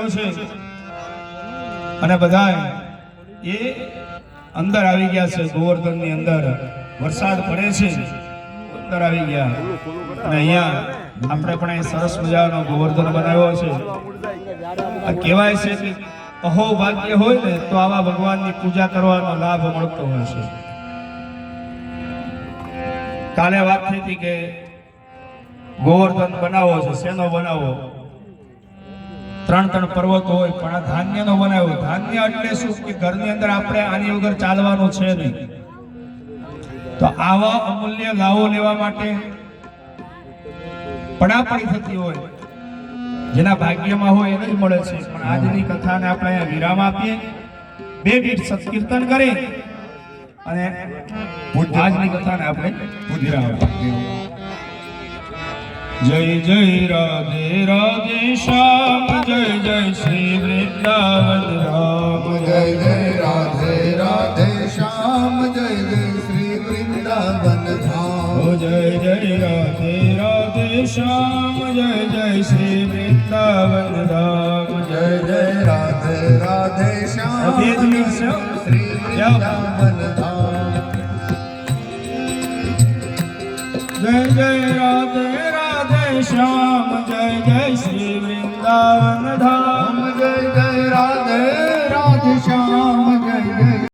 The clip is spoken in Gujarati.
ગયો છે અને બધા એ અંદર આવી ગયા છે ગોવર્ધનની અંદર વરસાદ પડે છે અંદર આવી ગયા અને અહીંયા આપણે પણ સરસ મજાનો ગોવર્ધન બનાવ્યો છે આ કહેવાય છે કે અહો ભાગ્ય હોય ને તો આવા ભગવાનની પૂજા કરવાનો લાભ મળતો હોય છે કાલે વાત થઈ હતી કે ગોવર્ધન બનાવો છે શેનો બનાવો ત્રણ પર્વતો હોય પણ આ ધાન્યનો બનાવ્યો ધાન્ય એટલે શું કે ઘરની અંદર આપણે આની વગર ચાલવાનું છે નહીં તો આવા અમૂલ્ય લાવો લેવા માટે પડાપડી થતી હોય જેના ભાગ્યમાં હોય એને જ મળે છે પણ આજની કથાને આપણે અહીંયા વિરામ આપીએ 2 મિનિટ સત્કીર્તન કરી અને આજની કથાને આપણે વિરામ આપીએ जय जय राधे राधे श्याम जय जय श्री वृंदावन राम जय जय राधे राधे श्याम जय जय श्री वृंदावन धाम जय जय राधे राधे श्याम जय जय श्री वृंदावन धाम जय जय राधे राधे श्याम श्री वृंदावन धाम जय जय राधे श्याम जय जय श्री वृंदावन धाम